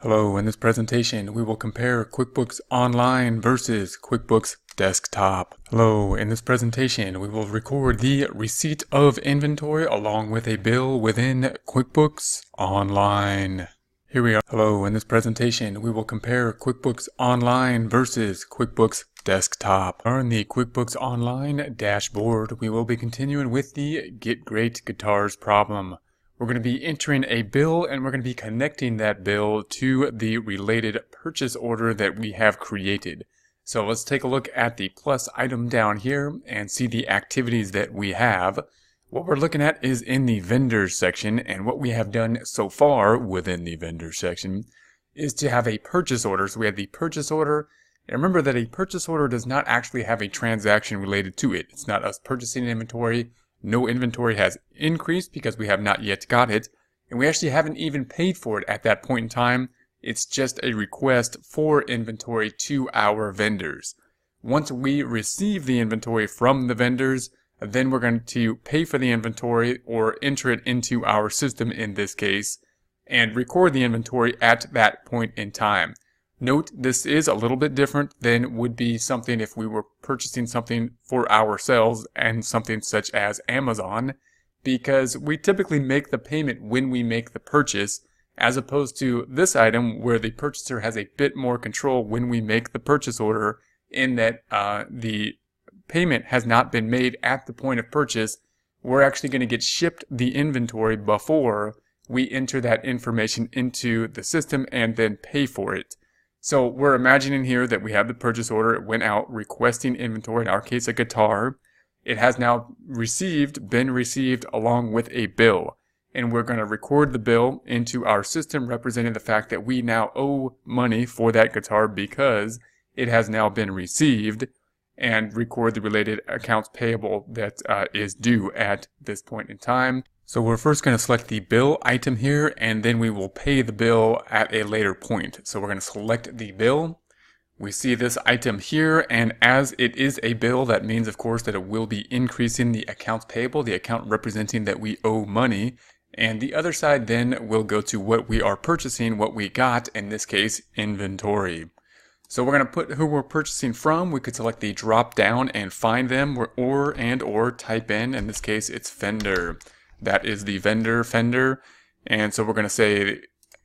Hello, in this presentation we will compare QuickBooks Online versus QuickBooks Desktop. Hello, in this presentation we will record the receipt of inventory along with a bill within QuickBooks Online. Here we are. Hello, in this presentation we will compare QuickBooks Online versus QuickBooks Desktop. On the QuickBooks Online dashboard, we will be continuing with the Get Great Guitars problem. We're going to be entering a bill and we're going to be connecting that bill to the related purchase order that we have created. So let's take a look at the plus item down here and see the activities that we have. What we're looking at is in the vendors section, and what we have done so far within the vendors section is to have a purchase order. So we have the purchase order, and remember that a purchase order does not actually have a transaction related to it. It's not us purchasing inventory. No inventory has increased because we have not yet got it, and we actually haven't even paid for it at that point in time. It's just a request for inventory to our vendors. Once we receive the inventory from the vendors, then we're going to pay for the inventory or enter it into our system in this case and record the inventory at that point in time. Note, this is a little bit different than would be something if we were purchasing something for ourselves and something such as Amazon, because we typically make the payment when we make the purchase, as opposed to this item where the purchaser has a bit more control when we make the purchase order, in that the payment has not been made at the point of purchase. We're actually going to get shipped the inventory before we enter that information into the system and then pay for it. So we're imagining here that we have the purchase order. It went out requesting inventory, in our case a guitar. It has now been received along with a bill. And we're going to record the bill into our system, representing the fact that we now owe money for that guitar because it has now been received, and record the related accounts payable that is due at this point in time. So we're first going to select the bill item here, and then we will pay the bill at a later point. So we're going to select the bill. We see this item here, and as it is a bill, that means of course that it will be increasing the accounts payable, the account representing that we owe money. And the other side then will go to what we are purchasing, what we got, in this case, inventory. So we're going to put who we're purchasing from. We could select the drop down and find them, or type in this case it's Fender. That is the vendor, Fender. And so we're going to say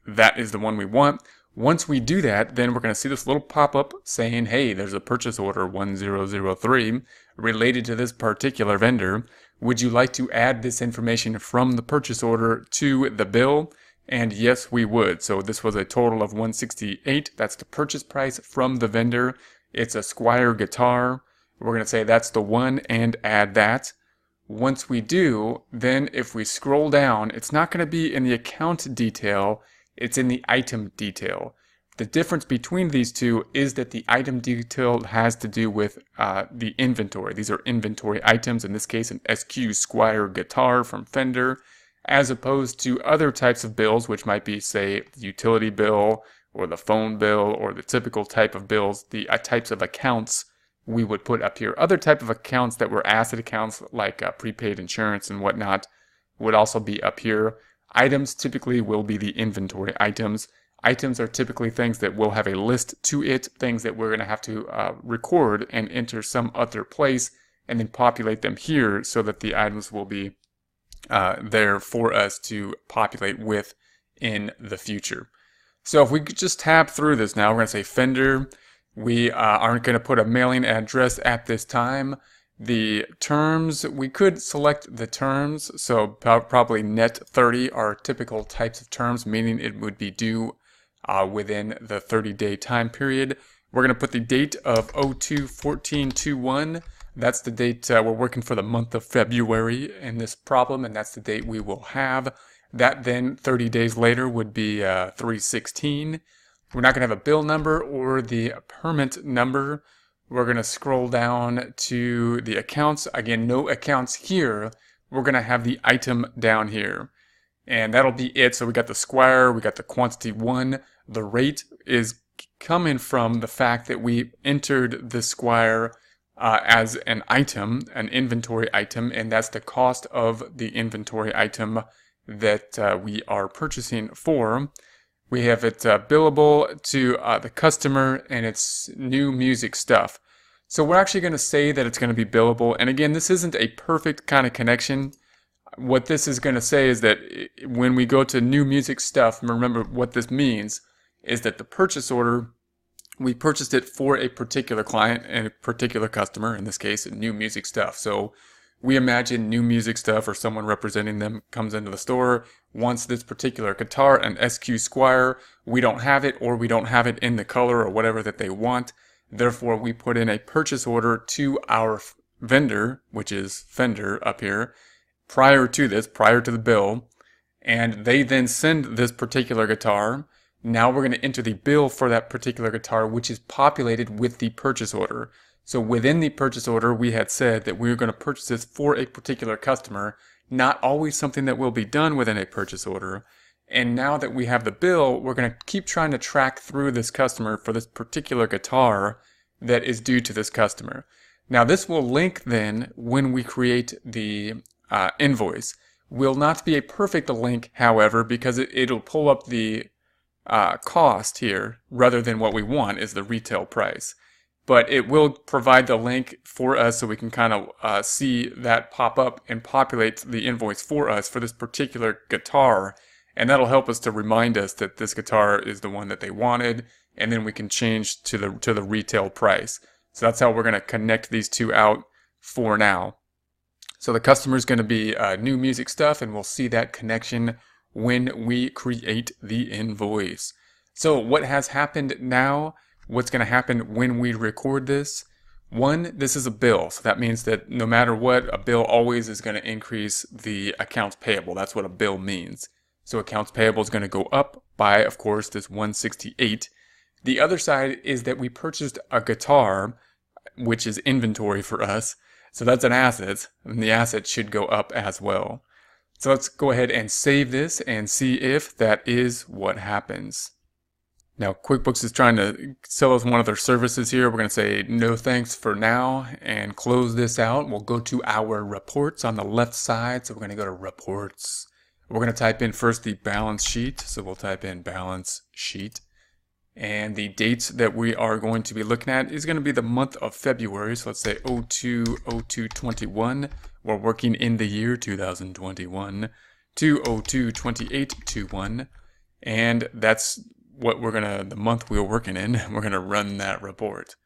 that is the one we want. Once we do that, then we're going to see this little pop-up saying, hey, there's a purchase order 1003 related to this particular vendor. Would you like to add this information from the purchase order to the bill? And yes, we would. So this was a total of $168. That's the purchase price from the vendor. It's a Squier guitar. We're going to say that's the one and add that. Once we do, then if we scroll down, it's not going to be in the account detail, it's in the item detail. The difference between these two is that the item detail has to do with the inventory. These are inventory items, in this case an SQ Squier guitar from Fender, as opposed to other types of bills, which might be, say, the utility bill or the phone bill or the typical type of bills, the types of accounts we would put up here. Other type of accounts that were asset accounts, like prepaid insurance and whatnot, would also be up here. Items typically will be the inventory items. Items are typically things that will have a list to it, things that we're going to have to record and enter some other place and then populate them here so that the items will be there for us to populate with in the future. So if we could just tab through this now, we're going to say Fender. We aren't going to put a mailing address at this time. The terms, we could select the terms. So probably net 30 are typical types of terms, meaning it would be due within the 30-day time period. We're going to put the date of 02/14/21. That's the date we're working for, the month of February in this problem, and that's the date we will have. That then 30 days later would be 3/16. We're not going to have a bill number or the permit number. We're going to scroll down to the accounts. Again, no accounts here. We're going to have the item down here. And that'll be it. So we got the Squier, we got the quantity 1. The rate is coming from the fact that we entered the Squier as an item, an inventory item, and that's the cost of the inventory item that we are purchasing for. We have it billable to the customer, and it's new music stuff. So we're actually going to say that it's going to be billable. And again, this isn't a perfect kind of connection. What this is going to say is that when we go to new music stuff, remember what this means is that the purchase order, we purchased it for a particular client and a particular customer, in this case, new music stuff. So we imagine new music stuff or someone representing them comes into the store, wants this particular guitar, an SQ Squire. We don't have it, or we don't have it in the color or whatever that they want. Therefore, we put in a purchase order to our vendor, which is Fender up here, prior to the bill, and they then send this particular guitar. Now we're going to enter the bill for that particular guitar, which is populated with the purchase order. So within the purchase order, we had said that we were going to purchase this for a particular customer, not always something that will be done within a purchase order. And now that we have the bill, we're going to keep trying to track through this customer for this particular guitar that is due to this customer. Now this will link then when we create the invoice. Will not be a perfect link, however, because it'll pull up the cost here rather than what we want is the retail price. But it will provide the link for us so we can kind of see that pop up and populate the invoice for us for this particular guitar. And that'll help us to remind us that this guitar is the one that they wanted, and then we can change to the retail price. So that's how we're going to connect these two out for now. So the customer is going to be new music stuff, and we'll see that connection when we create the invoice. So what has happened now? What's going to happen when we record this? One, this is a bill. So that means that no matter what, a bill always is going to increase the accounts payable. That's what a bill means. So accounts payable is going to go up by, of course, this 168. The other side is that we purchased a guitar, which is inventory for us. So that's an asset, and the asset should go up as well. So let's go ahead and save this and see if that is what happens. Now QuickBooks is trying to sell us one of their services here. We're going to say no thanks for now and close this out. We'll go to our reports on the left side. So we're going to go to reports. We're going to type in first the balance sheet. So we'll type in balance sheet. And the dates that we are going to be looking at is going to be the month of February. So let's say 02/02/21. We're working in the year 2021. 2/02/28/21. And that's what the month we're working in. We're going to run that report.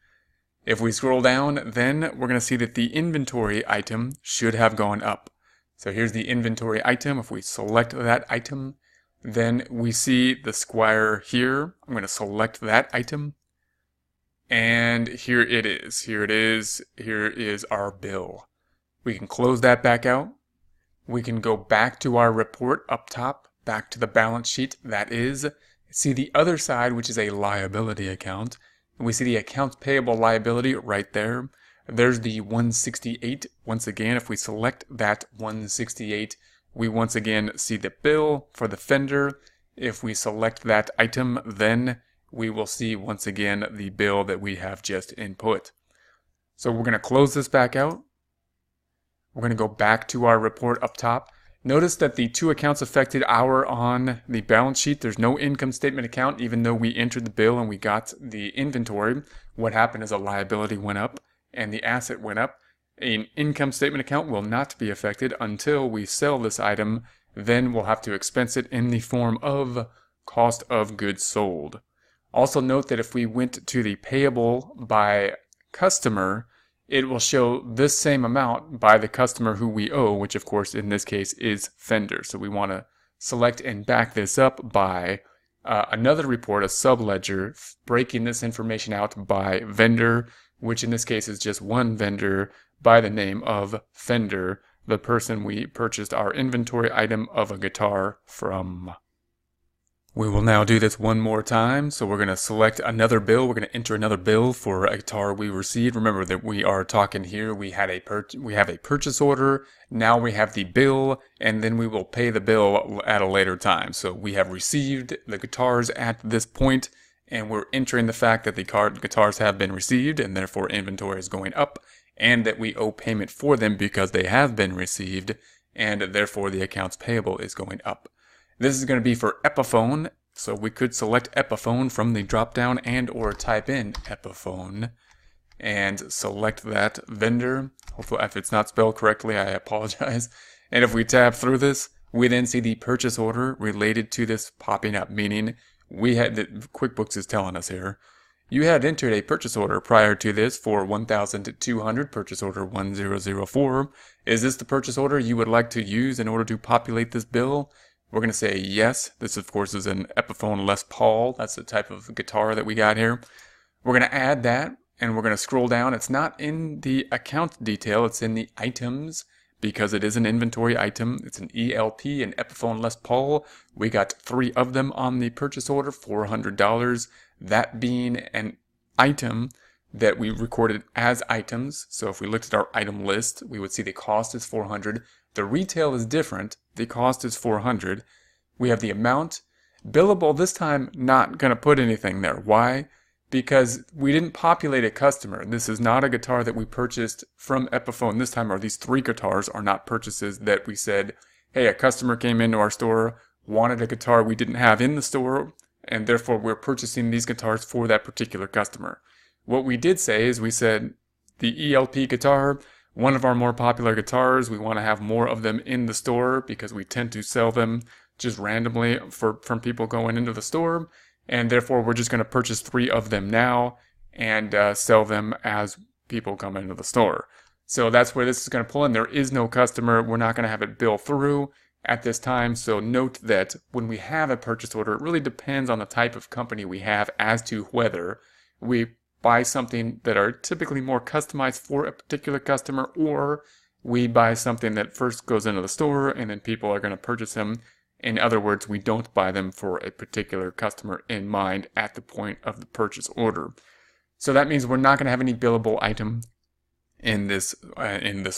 If we scroll down, then we're going to see that the inventory item should have gone up. So here's the inventory item. If we select that item, then we see the Squire here. I'm going to select that item. And here it is. Here it is. Here is our bill. We can close that back out. We can go back to our report up top, back to the balance sheet. That is, see the other side, which is a liability account. We see the accounts payable liability right there. There's the 168. Once again, if we select that 168, we once again see the bill for the Fender. If we select that item, then we will see once again the bill that we have just input. So we're going to close this back out. We're going to go back to our report up top. Notice that the two accounts affected are on the balance sheet. There's no income statement account, even though we entered the bill and we got the inventory. What happened is a liability went up and the asset went up. An income statement account will not be affected until we sell this item. Then we'll have to expense it in the form of cost of goods sold. Also note that if we went to the payable by customer, it will show this same amount by the customer who we owe, which of course in this case is Fender. So we want to select and back this up by another report, a subledger, breaking this information out by vendor, which in this case is just one vendor by the name of Fender, the person we purchased our inventory item of a guitar from. We will now do this one more time. So we're going to select another bill. We're going to enter another bill for a guitar we received. Remember that we are talking here. We have a purchase order. Now we have the bill, and then we will pay the bill at a later time. So we have received the guitars at this point, and we're entering the fact that the guitars have been received, and therefore inventory is going up, and that we owe payment for them because they have been received, and therefore the accounts payable is going up. This is going to be for Epiphone. So we could select Epiphone from the drop-down and or type in Epiphone and select that vendor. Hopefully, if it's not spelled correctly, I apologize. And if we tab through this, we then see the purchase order related to this popping up, meaning we had QuickBooks is telling us here, you had entered a purchase order prior to this for 1,200, purchase order 1004. Is this the purchase order you would like to use in order to populate this bill? We're going to say yes. This, of course, is an Epiphone Les Paul. That's the type of guitar that we got here. We're going to add that, and we're going to scroll down. It's not in the account detail. It's in the items because it is an inventory item. It's an ELP, an Epiphone Les Paul. We got 3 of them on the purchase order, $400. That being an item that we recorded as items. So if we looked at our item list, we would see the cost is $400. The retail is different. The cost is $400. We have the amount. Billable this time, not going to put anything there. Why? Because we didn't populate a customer. This is not a guitar that we purchased from Epiphone this time, or these 3 guitars are not purchases that we said, hey, a customer came into our store, wanted a guitar we didn't have in the store, and therefore we're purchasing these guitars for that particular customer. What we did say is we said the ELP guitar, one of our more popular guitars, we want to have more of them in the store because we tend to sell them just randomly from people going into the store. And therefore, we're just going to purchase 3 of them now and sell them as people come into the store. So that's where this is going to pull in. There is no customer. We're not going to have it bill through at this time. So note that when we have a purchase order, it really depends on the type of company we have as to whether we buy something that are typically more customized for a particular customer, or we buy something that first goes into the store and then people are going to purchase them. In other words, we don't buy them for a particular customer in mind at the point of the purchase order. So that means we're not going to have any billable item in this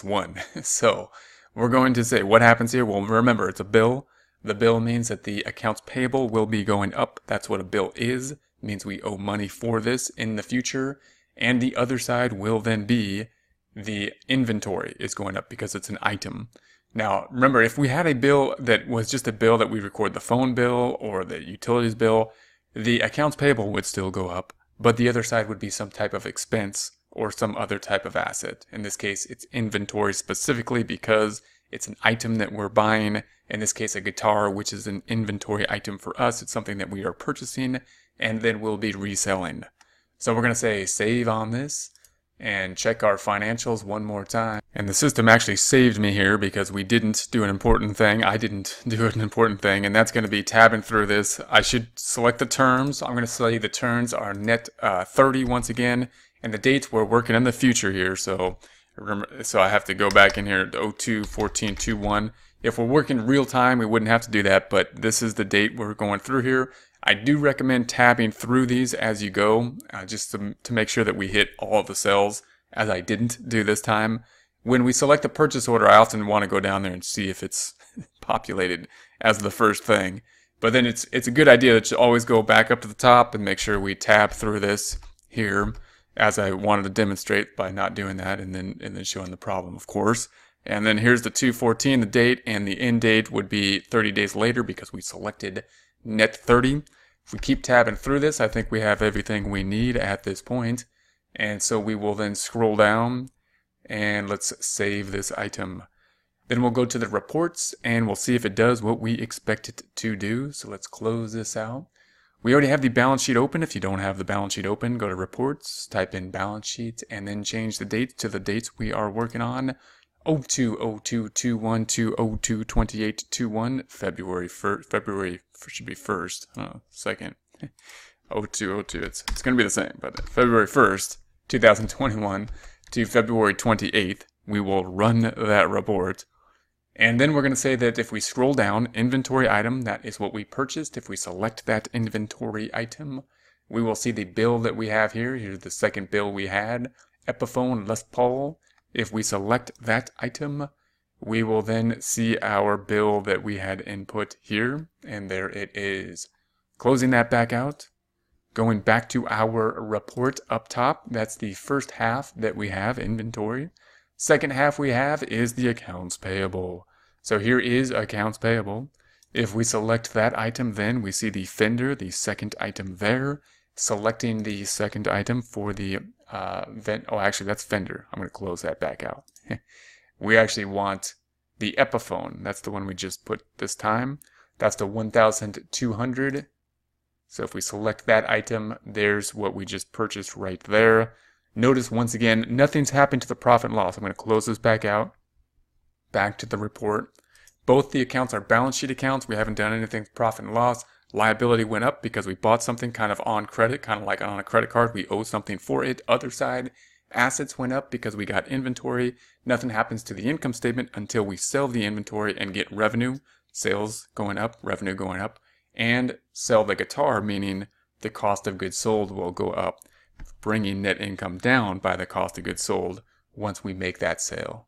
one. So we're going to say what happens here. Well, remember, it's a bill. The bill means that the accounts payable will be going up. That's what a bill is. It means we owe money for this in the future. And the other side will then be the inventory is going up because it's an item. Now, remember, if we had a bill that was just a bill that we record the phone bill or the utilities bill, the accounts payable would still go up, but the other side would be some type of expense or some other type of asset. In this case, it's inventory specifically because it's an item that we're buying. In this case, a guitar, which is an inventory item for us. It's something that we are purchasing and then we'll be reselling. So we're going to say save on this and check our financials one more time. And the system actually saved me here because we didn't do an important thing. I didn't do an important thing, and that's going to be tabbing through this. I should select the terms. I'm going to say the terms are net 30 once again, and the dates we're working in the future here. So remember, so I have to go back in here to 02/14/21. If we're working real time, we wouldn't have to do that, but this is the date we're going through here. I do recommend tabbing through these as you go, just to make sure that we hit all of the cells, as I didn't do this time. When we select a purchase order, I often want to go down there and see if it's populated as the first thing. But then it's a good idea to always go back up to the top and make sure we tab through this here, as I wanted to demonstrate by not doing that and then showing the problem, of course. And then here's the 2/14, the date, and the end date would be 30 days later because we selected net 30. If we keep tabbing through this, I think we have everything we need at this point. And so we will then scroll down and let's save this item. Then we'll go to the reports and we'll see if it does what we expect it to do. So let's close this out. We already have the balance sheet open. If you don't have the balance sheet open, go to reports, type in balance sheet, and then change the date to the dates we are working on. 02/02/21 to 02/28/21, February should be 1st, second, 02/02, it's going to be the same, but February 1st, 2021 to February 28th, we will run that report. And then we're going to say that if we scroll down, inventory item, that is what we purchased. If we select that inventory item, we will see the bill that we have here. Here's the second bill we had, Epiphone Les Paul. If we select that item, we will then see our bill that we had input here, and there it is. Closing that back out, going back to our report up top, that's the first half that we have, inventory. Second half we have is the accounts payable. So here is accounts payable. If we select that item, then we see the fender, the second item there. Selecting the second item for the oh, actually that's fender. I'm going to close that back out. We actually want the Epiphone. That's the one we just put this time. That's the 1,200. So if we select that item, there's what we just purchased right there. Notice once again, nothing's happened to the profit and loss. I'm going to close this back out. Back to the report. Both the accounts are balance sheet accounts. We haven't done anything with profit and loss. Liability went up because we bought something kind of on credit, kind of like on a credit card. We owe something for it. Other side, assets went up because we got inventory. Nothing happens to the income statement until we sell the inventory and get revenue. Sales going up, revenue going up. And sell the guitar, meaning the cost of goods sold will go up, bringing net income down by the cost of goods sold once we make that sale.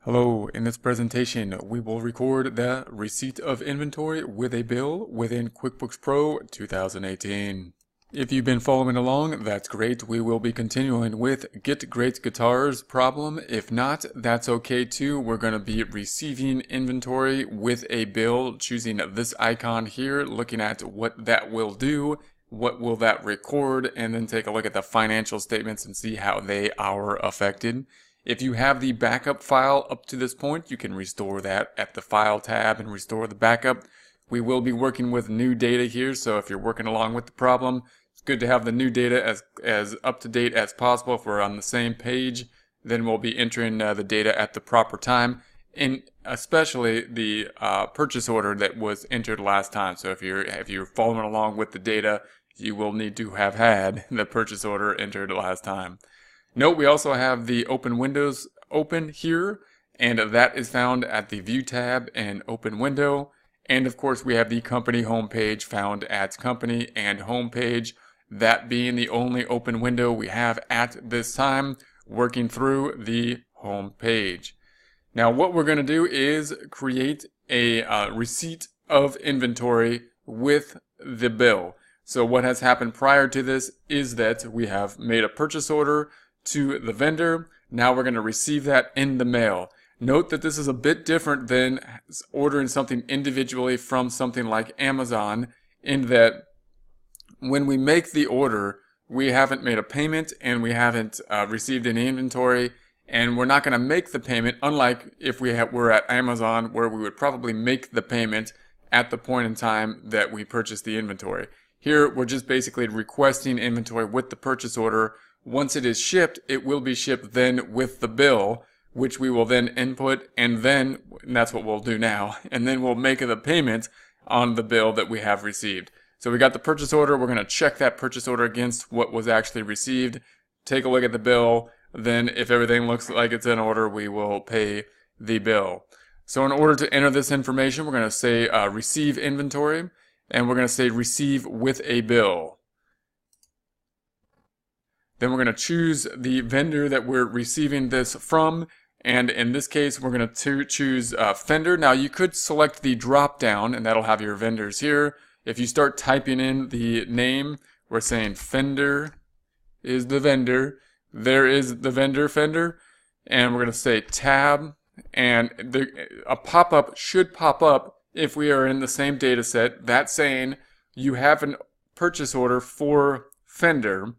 Hello, in this presentation we will record the receipt of inventory with a bill within QuickBooks Pro 2018. If you've been following along, that's great. We will be continuing with Get Great Guitars problem. If not, that's okay too. We're going to be receiving inventory with a bill, choosing this icon here, looking at what that will do, what will that record, and then take a look at the financial statements and see how they are affected. If you have the backup file up to this point, you can restore that at the File tab and restore the backup. We will be working with new data here, so if you're working along with the problem, it's good to have the new data as up to date as possible. If we're on the same page, then we'll be entering the data at the proper time, and especially the purchase order that was entered last time. So if you're following along with the data, you will need to have had the purchase order entered last time. Note we also have the open windows open here, and that is found at the View tab and Open Window. And of course we have the company homepage found at Company and Homepage, that being the only open window we have at this time, working through the home page. Now what we're going to do is create a receipt of inventory with the bill. So what has happened prior to this is that we have made a purchase order to the vendor. Now we're going to receive that in the mail. Note that this is a bit different than ordering something individually from something like Amazon, in that when we make the order, we haven't made a payment and we haven't received any inventory, and we're not going to make the payment, unlike if we were at Amazon, where we would probably make the payment at the point in time that we purchased the inventory. Here we're just basically requesting inventory with the purchase order. Once it is shipped, it will be shipped then with the bill, which we will then input, and that's what we'll do now. And then we'll make the payment on the bill that we have received. So we got the purchase order. We're going to check that purchase order against what was actually received. Take a look at the bill. Then if everything looks like it's in order, we will pay the bill. So in order to enter this information, we're going to say receive inventory, and we're going to say receive with a bill. Then we're going to choose the vendor that we're receiving this from, and in this case we're going to choose Fender. Now you could select the drop down and that'll have your vendors here. If you start typing in the name, we're saying Fender is the vendor. There is the vendor, Fender, and we're going to say tab, and a pop-up should pop up if we are in the same data set. That's saying you have a purchase order for Fender.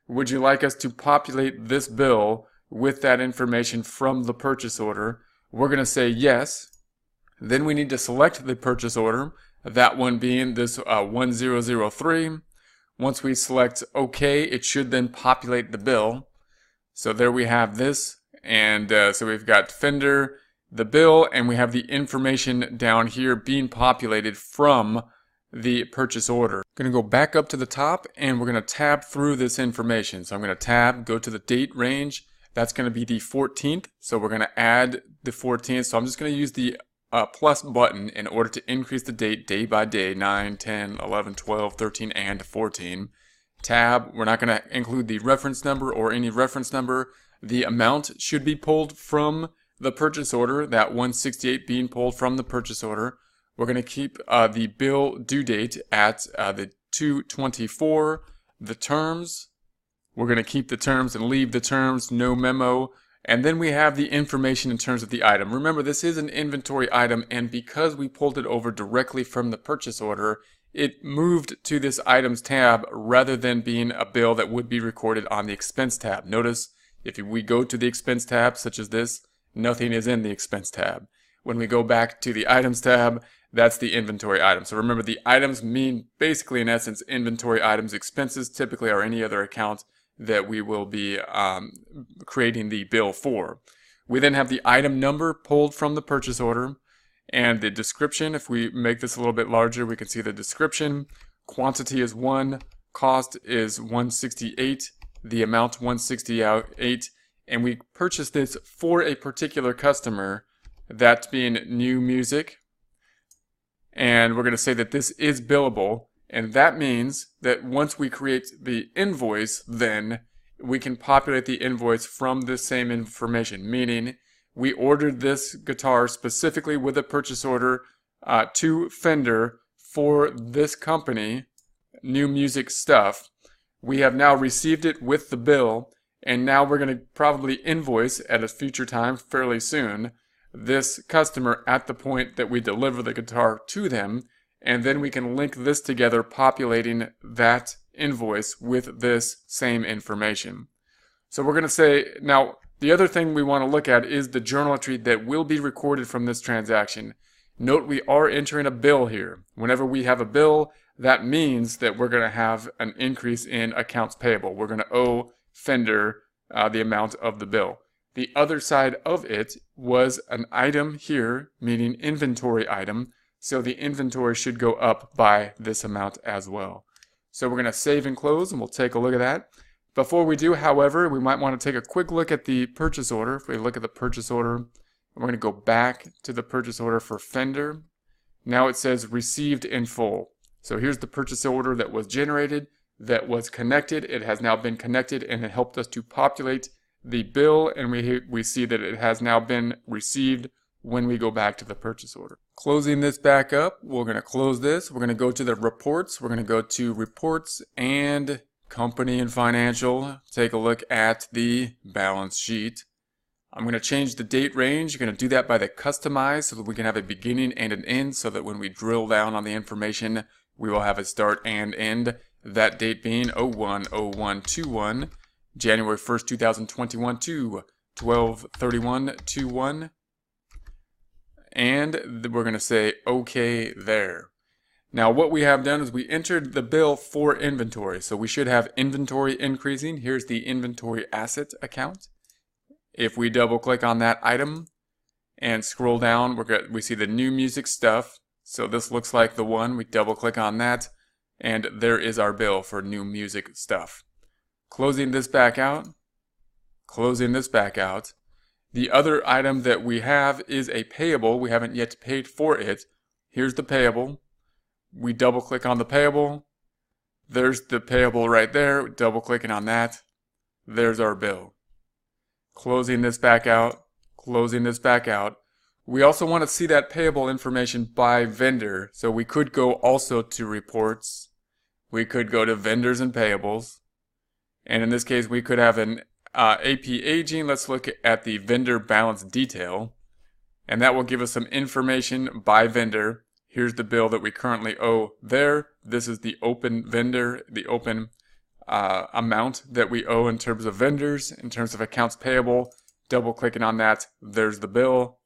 Would you like us to populate this bill with that information from the purchase order? We're going to say yes. Then we need to select the purchase order, that one being this 1003. Once we select OK, it should then populate the bill. So there we have this, and so we've got Fender, the bill, and we have the information down here being populated from the purchase order. Going to go back up to the top, and we're going to tab through this information. So I'm going to tab, go to the date range. That's going to be the 14th. So we're going to add the 14th. So I'm just going to use the plus button in order to increase the date day by day, 9, 10, 11, 12, 13, and 14. Tab, we're not going to include the reference number or any reference number. The amount should be pulled from the purchase order, that 168 being pulled from the purchase order. We're going to keep the bill due date at the 2/24. The terms, we're going to keep the terms and leave the terms, no memo, And then we have the information in terms of the item. Remember, this is an inventory item, and because we pulled it over directly from the purchase order, it moved to this items tab rather than being a bill that would be recorded on the expense tab. Notice if we go to the expense tab, such as this, nothing is in the expense tab. When we go back to the items tab, that's the inventory item. So remember, the items mean basically, in essence, inventory items. Expenses typically are any other account that we will be creating the bill for. We then have the item number pulled from the purchase order, and the description. If we make this a little bit larger, we can see the description. Quantity is 1, cost is 168, the amount 168, and we purchased this for a particular customer, that being New Music. And we're going to say that this is billable. And that means that once we create the invoice, then we can populate the invoice from this same information, meaning we ordered this guitar specifically with a purchase order to Fender for this company, New Music Stuff. We have now received it with the bill, and now we're going to probably invoice at a future time, fairly soon, this customer at the point that we deliver the guitar to them. And then we can link this together, populating that invoice with this same information. So we're going to say, now the other thing we want to look at is the journal entry that will be recorded from this transaction. Note we are entering a bill here. Whenever we have a bill, that means that we're going to have an increase in accounts payable. We're going to owe Fender the amount of the bill. The other side of it was an item here, meaning inventory item. So the inventory should go up by this amount as well. So we're going to save and close, and we'll take a look at that. Before we do, however, we might want to take a quick look at the purchase order. If we look at the purchase order, we're going to go back to the purchase order for Fender. Now it says received in full. So here's the purchase order that was generated, that was connected. It has now been connected, and it helped us to populate the bill, and we see that it has now been received when we go back to the purchase order. Closing this back up, we're going to close this. We're going to go to the reports. We're going to go to reports and company and financial. Take a look at the balance sheet. I'm going to change the date range. You're going to do that by the customize so that we can have a beginning and an end, so that when we drill down on the information, we will have a start and end. That date being 01/01/21, January 1st, 2021 to 12/31/21. And we're going to say OK there. Now what we have done is we entered the bill for inventory. So we should have inventory increasing. Here's the inventory asset account. If we double click on that item and scroll down, we see the New Music Stuff. So this looks like the one. We double click on that, and there is our bill for New Music Stuff. Closing this back out. Closing this back out. The other item that we have is a payable. We haven't yet paid for it. Here's the payable. We double click on the payable. There's the payable right there. Double clicking on that. There's our bill. Closing this back out. Closing this back out. We also want to see that payable information by vendor. So we could go also to reports. We could go to vendors and payables. And in this case, we could have an AP aging. Let's look at the vendor balance detail, and that will give us some information by vendor. Here's the bill that we currently owe there. This is the open vendor, the open amount that we owe in terms of vendors, in terms of accounts payable. Double clicking on that, there's the bill.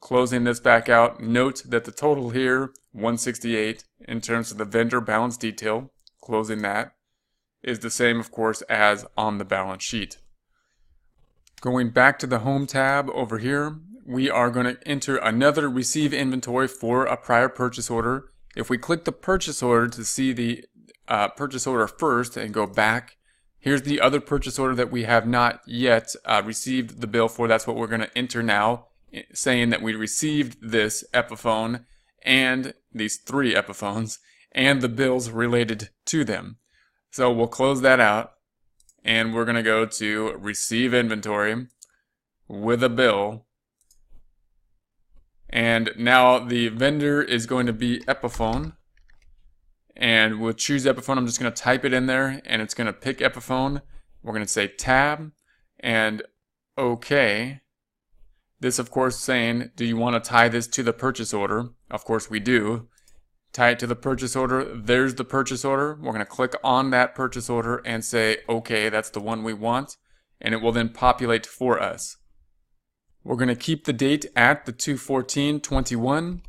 Closing this back out, note that the total here, 168, in terms of the vendor balance detail, closing that, is the same, of course, as on the balance sheet. Going back to the Home tab over here, we are going to enter another receive inventory for a prior purchase order. If we click the purchase order to see the purchase order first and go back, here's the other purchase order that we have not yet received the bill for. That's what we're going to enter now, saying that we received this Epiphone and these 3 Epiphones and the bills related to them. So we'll close that out, and we're going to go to receive inventory with a bill. And now the vendor is going to be Epiphone, and we'll choose Epiphone. I'm just going to type it in there, and it's going to pick Epiphone. We're going to say tab, and OK. This, of course, saying, do you want to tie this to the purchase order? Of course we do. Tie it to the purchase order. There's the purchase order. We're going to click on that purchase order and say, OK, that's the one we want. And it will then populate for us. We're going to keep the date at the 2/14/21.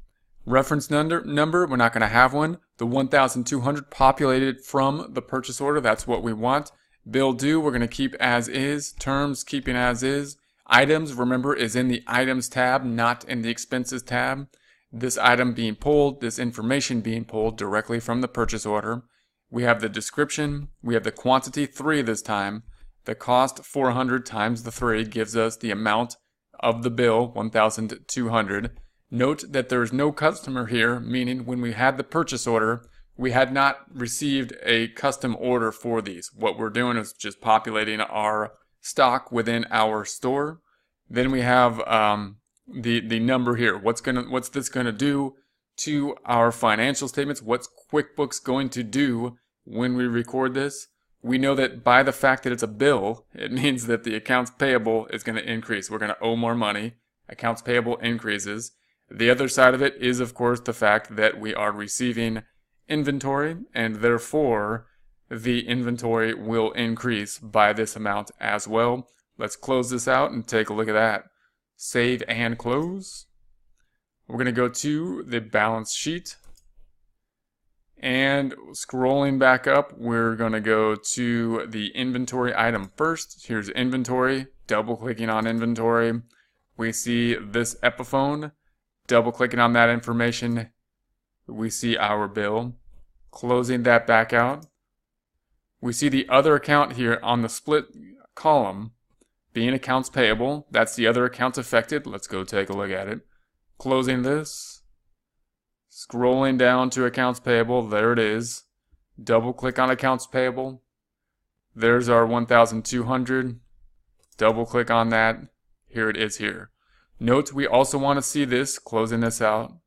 Reference number, we're not going to have one. The 1,200 populated from the purchase order, that's what we want. Bill due, we're going to keep as is. Terms, keeping as is. Items, remember, is in the items tab, not in the expenses tab. This item being pulled, this information being pulled directly from the purchase order. We have the description, we have the quantity, 3 this time. The cost, 400 times the 3, gives us the amount of the bill, 1,200. Note that there is no customer here, meaning when we had the purchase order, we had not received a custom order for these. What we're doing is just populating our stock within our store. Then we have the number here. What's this gonna do to our financial statements? What's QuickBooks going to do when we record this? We know that by the fact that it's a bill, it means that the accounts payable is going to increase. We're going to owe more money. Accounts payable increases. The other side of it is, of course, the fact that we are receiving inventory, and therefore the inventory will increase by this amount as well. Let's close this out and take a look at that. Save and close. We're going to go to the balance sheet. And scrolling back up, we're going to go to the inventory item first. Here's inventory. Double clicking on inventory. We see this Epiphone. Double clicking on that information, we see our bill. Closing that back out. We see the other account here on the split column being accounts payable. That's the other account affected. Let's go take a look at it. Closing this. Scrolling down to accounts payable. There it is. Double click on accounts payable. There's our 1,200. Double click on that. Here it is here. Note we also want to see this, closing this out.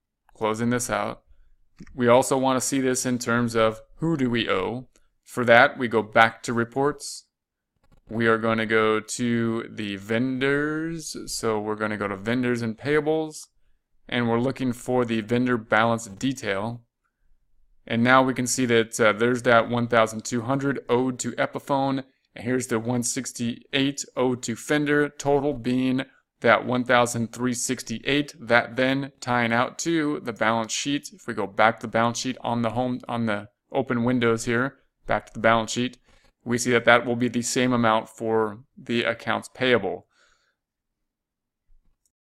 We also want to see this in terms of who do we owe. For that, we go back to reports. We are going to go to the vendors. So we're going to go to vendors and payables. And we're looking for the vendor balance detail. And now we can see that there's that 1,200 owed to Epiphone. And here's the 168 owed to Fender, total being that 1,368. That then tying out to the balance sheet. If we go back to the balance sheet on the open windows here, back to the balance sheet, we see that that will be the same amount for the accounts payable.